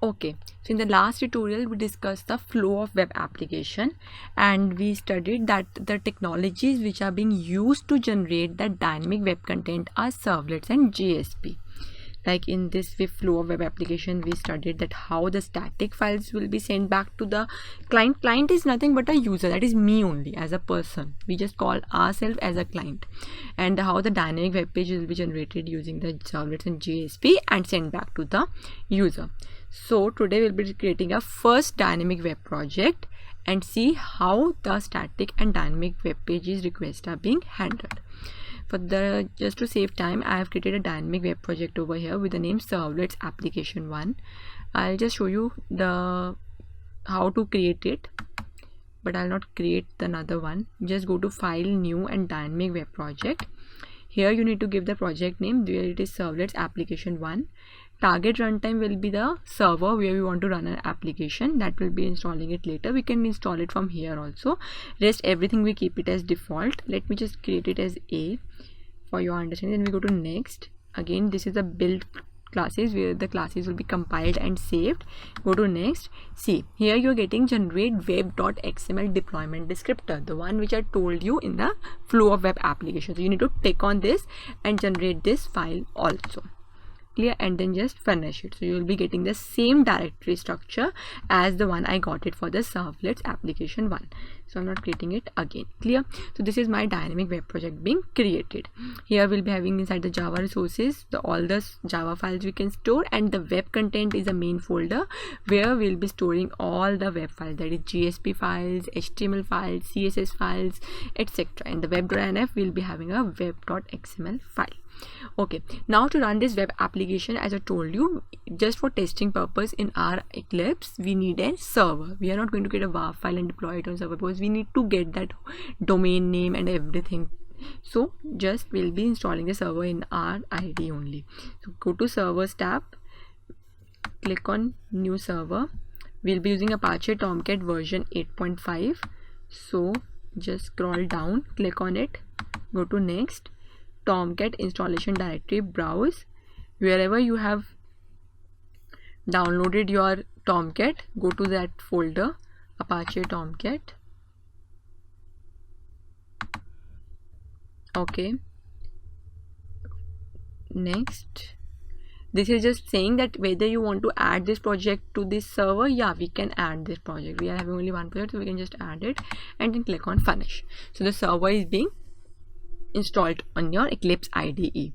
Okay, so in the last tutorial we discussed the flow of web application, and we studied that the technologies which are being used to generate the dynamic web content are servlets and JSP. Like in this flow of web application, we studied that how the static files will be sent back to the client. Client is nothing but a user, that is me only as a person. We just call ourselves as a client, and how the dynamic web page will be generated using the servlets and JSP and sent back to the user. So today we'll be creating a first dynamic web project and see how the static and dynamic web pages requests are being handled. Just to save time, I have created a dynamic web project over here with the name Servlets Application 1. I'll just show you how to create it, but I'll not create another one. Just go to File, New and Dynamic Web Project. Here you need to give the project name, where it is Servlets Application 1. Target runtime will be the server where we want to run an application. That will be installing it later. We can install it from here also. Rest everything we keep it as default. Let me just create it as A for your understanding. Then we go to next. Again, this is the build classes where the classes will be compiled and saved. Go to next. See, here you're getting generate web.xml deployment descriptor, the one which I told you in the flow of web application. So you need to click on this and generate this file also. Clear? And then just finish it. So you will be getting the same directory structure as the one I got it for the Servlets Application 1. So I'm not creating it again. Clear? So this is my dynamic web project being created. Here we'll be having inside the Java resources all the Java files we can store, and the web content is a main folder where we'll be storing all the web files, that is JSP files, HTML files, CSS files, etc. And the web.inf will be having a web.xml file. Okay, now to run this web application, as I told you, just for testing purpose in our Eclipse, we need a server. We are not going to get a WAV file and deploy it on server because we need to get that domain name and everything. So just we'll be installing the server in our IDE only. So go to servers tab, click on new server. We'll be using Apache Tomcat version 8.5. So just scroll down, click on it, go to next. Tomcat installation directory, browse wherever you have downloaded your Tomcat, go to that folder, Apache Tomcat. Okay, next. This is just saying that whether you want to add this project to this server. Yeah, we can add this project. We are having only one project, so we can just add it and then click on finish. So the server is being installed on your Eclipse IDE.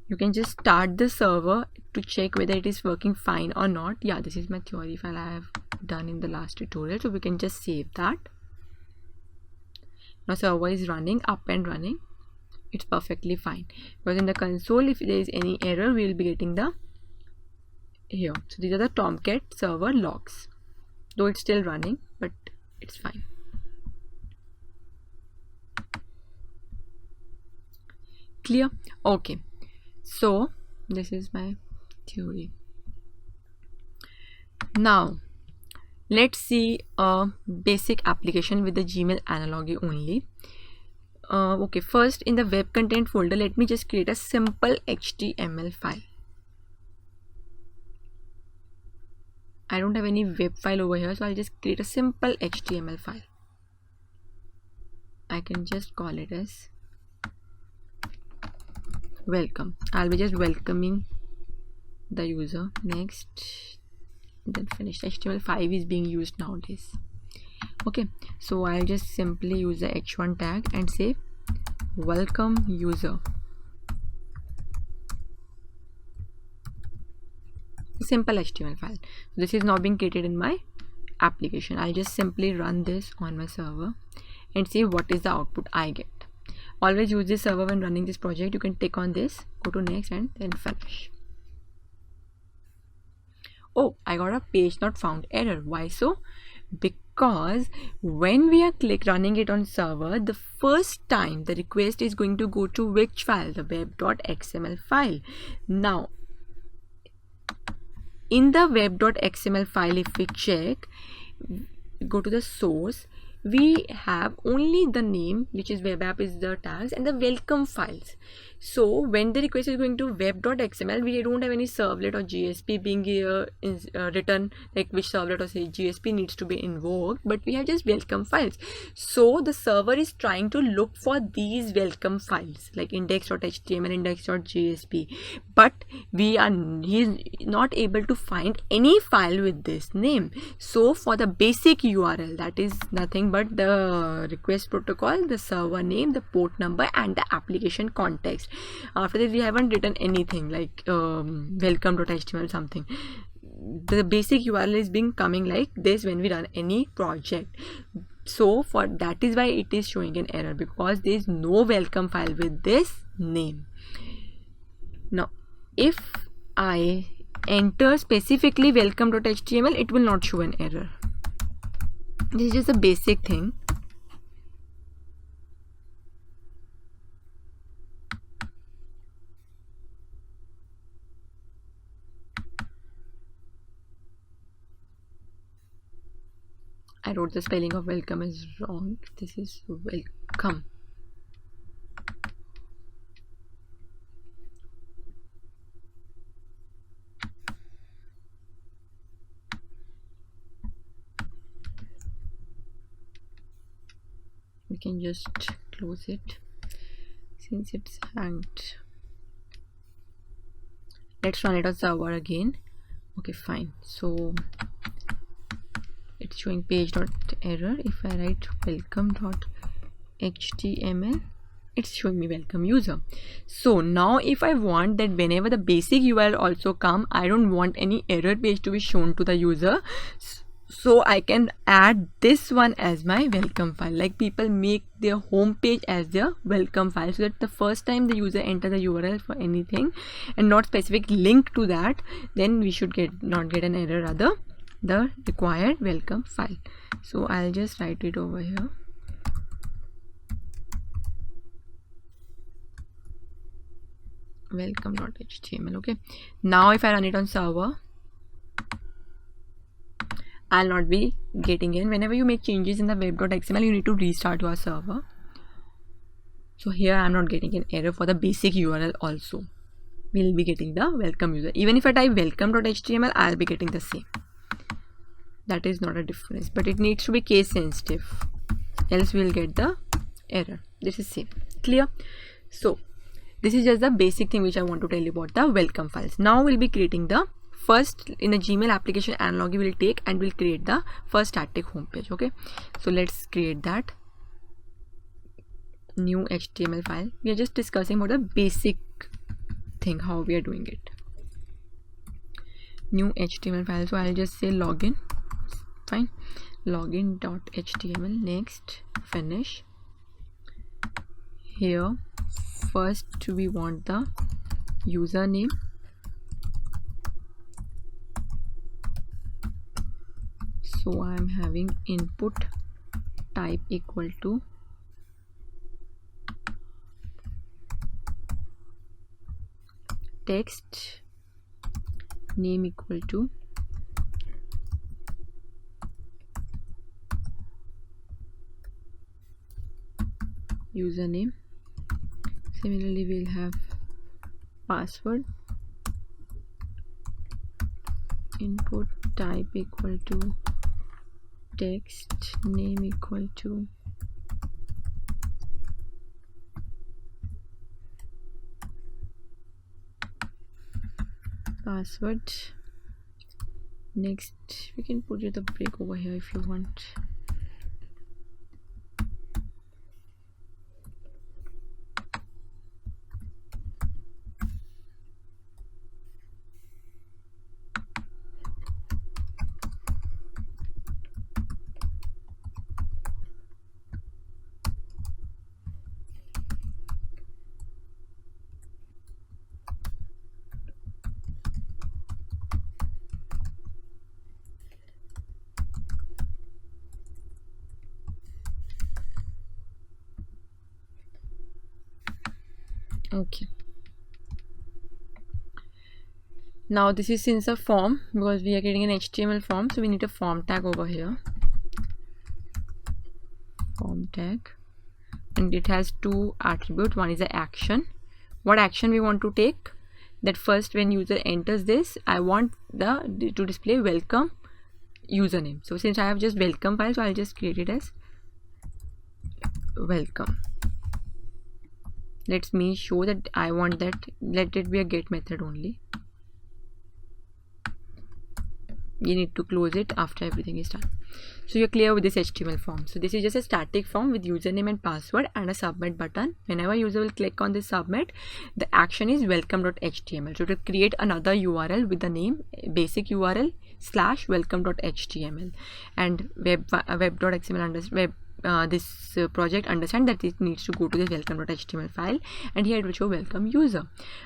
You can just start the server to check whether it is working fine or not. Yeah, this is my theory file I have done in the last tutorial, so we can just save that. Now server is running, up and running. It's perfectly fine, because in the console, if there is any error, we will be getting the here. So these are the Tomcat server logs, though it's still running, but it's fine. Clear? Okay, so this is my theory. Now let's see a basic application with the Gmail analogy only. Okay, first in the web content folder, let me just create a simple HTML file. I don't have any web file over here, so I'll just create a simple HTML file. I can just call it as welcome. I'll be just welcoming the user. Next, then finish. HTML5 is being used nowadays. Okay, so I'll just simply use the h1 tag and say welcome user. Simple HTML file. This is now being created in my application. I'll just simply run this on my server and see what is the output I get. Always use this server when running this project. You can tick on this, go to next and then finish. Oh, I got a page not found error. Why so? Because when we are running it on server, the first time the request is going to go to which file? The web.xml file. Now in the web.xml file, if we check, go to the source, we have only the name, which is web app is the tags, and the welcome files. So when the request is going to web.xml, we don't have any servlet or JSP being written, like which servlet or say JSP needs to be invoked, but we have just welcome files. So the server is trying to look for these welcome files like index.html, index.jsp, but he is not able to find any file with this name. So for the basic URL, that is nothing but the request protocol, the server name, the port number, and the application context. After that, we haven't written anything like welcome.html something. The basic URL is being coming like this when we run any project. So for that is why it is showing an error, because there is no welcome file with this name. Now if I enter specifically welcome.html, it will not show an error. This is just a basic thing. I wrote the spelling of welcome is wrong. This is welcome. We can just close it since it's hanged. Let's run it on server again. Okay, fine. So it's showing page.error. If I write welcome.html, it's showing me welcome user. So now if I want that whenever the basic URL also come, I don't want any error page to be shown to the user, so I can add this one as my welcome file. Like people make their home page as their welcome file, so that the first time the user enter the URL for anything and not specific link to that, then we should not get an error, rather the required welcome file. So I'll just write it over here. Welcome.html. Okay, now if I run it on server, I'll not be getting in. Whenever you make changes in the web.xml, you need to restart your server. So here I'm not getting an error for the basic URL also. We'll be getting the welcome user. Even if I type welcome.html, I'll be getting the same. That is not a difference, but it needs to be case sensitive, else we'll get the error. This is same. Clear? So this is just the basic thing which I want to tell you about the welcome files. Now we'll be creating the first, in a Gmail application analog we will take and we'll create the first static home page. Okay, so let's create that new HTML file. We are just discussing about the basic thing, how we are doing it. New HTML file. So I'll just say login. Fine, login.html. Next, finish. Here first we want the username, so I'm having input type equal to text, name equal to username. Similarly, we'll have password, input type equal to text, name equal to password. Next, we can put it a break over here if you want. Okay, now this is since a form, because we are getting an HTML form, so we need a form tag over here, form tag, and it has two attributes. One is the action, what action we want to take. That first, when user enters this, I want to display welcome username. So since I have just welcome file, so I'll just create it as welcome. Let me show that I want that, let it be a get method only. You need to close it after everything is done. So you're clear with this HTML form. So this is just a static form with username and password and a submit button. Whenever user will click on this submit, the action is welcome.html. So to create another URL with the name basic URL / welcome.html, and web.xml this project understand that it needs to go to the welcome.html file, and here it will show welcome user.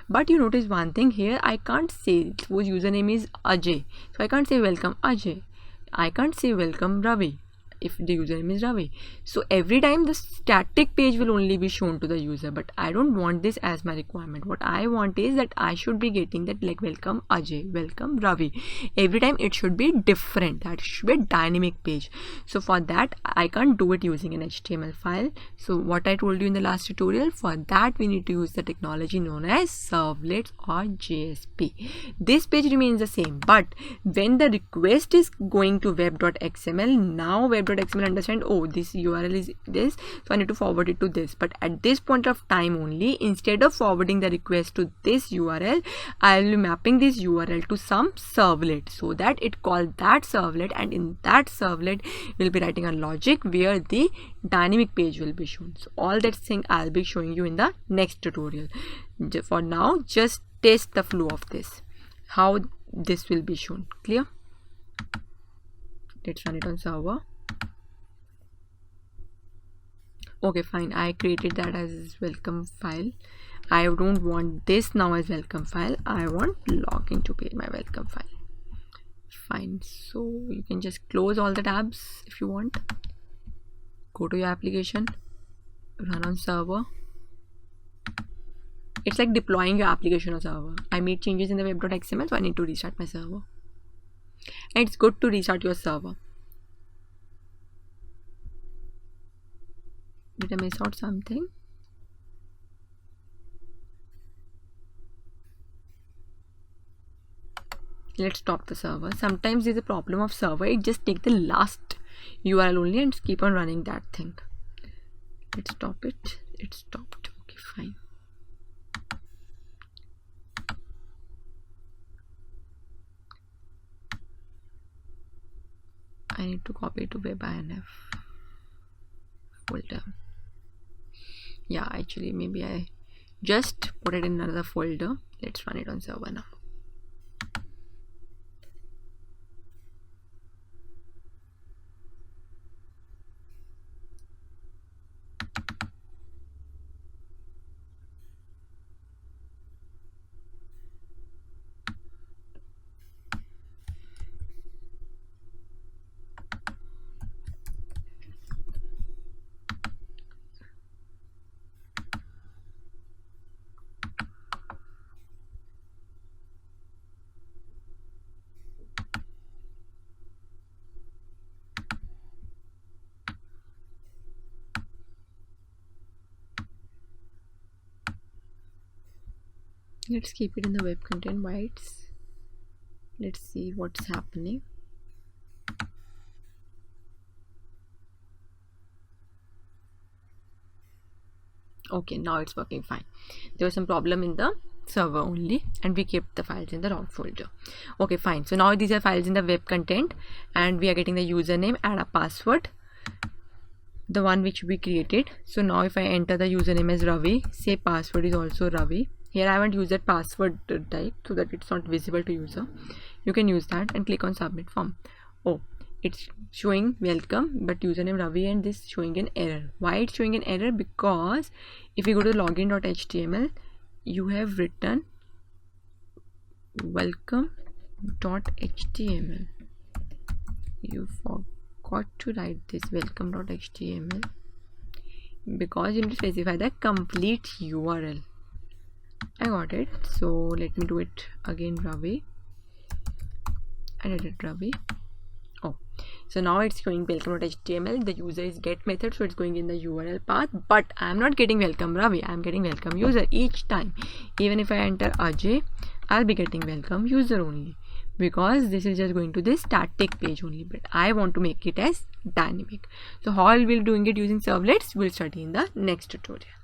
But you notice one thing here, I can't say, suppose username is Ajay, so I can't say welcome Ajay, I can't say welcome Ravi if the username is Ravi. So every time the static page will only be shown to the user, but I don't want this as my requirement. What I want is that I should be getting that like welcome Ajay, welcome Ravi. Every time it should be different, that should be a dynamic page. So for that I can't do it using an HTML file. So what I told you in the last tutorial, for that we need to use the technology known as Servlets or JSP. This page remains the same, but when the request is going to web.xml, now web.xml understand, oh, this URL is this, so I need to forward it to this. But at this point of time only, instead of forwarding the request to this URL, I will be mapping this URL to some servlet, so that it calls that servlet, and in that servlet we'll be writing a logic where the dynamic page will be shown. So all that thing I'll be showing you in the next tutorial. For now, just test the flow of this, how this will be shown. Clear? Let's run it on server. Okay, fine, I created that as welcome file. I don't want this now as welcome file, I want login to be my welcome file. Fine, so you can just close all the tabs if you want. Go to your application, run on server. It's like deploying your application on server. I made changes in the web.xml, so I need to restart my server. And it's good to restart your server. Did I miss out something? Let's stop the server. Sometimes there's a problem of server, it just take the last URL only and keep on running that thing. Let's stop it. It stopped. Okay, fine. I need to copy it to web.inf folder. Yeah, actually maybe I just put it in another folder. Let's run it on server now. Let's keep it in the web content bytes. Let's see what's happening. Okay, now it's working fine. There was some problem in the server only, and we kept the files in the route folder. Okay, fine. So now these are files in the web content, and we are getting the username and a password, the one which we created. So now if I enter the username as Ravi, say password is also Ravi. Here I haven't used that password type so that it's not visible to user. You can use that and click on submit form. Oh, it's showing welcome, but username Ravi and this showing an error. Why it's showing an error? Because if you go to login.html, you have written welcome.html. You forgot to write this welcome.html because you need to specify the complete URL. I got it. So let me do it again, Ravi. I did it, Ravi. Oh, So now it's showing welcome.html. The user is get method, so it's going in the URL path, but I'm not getting welcome Ravi, I'm getting welcome user each time. Even if I enter Ajay, I'll be getting welcome user only, because this is just going to this static page only, but I want to make it as dynamic. So how we'll doing it using servlets, we'll study in the next tutorial.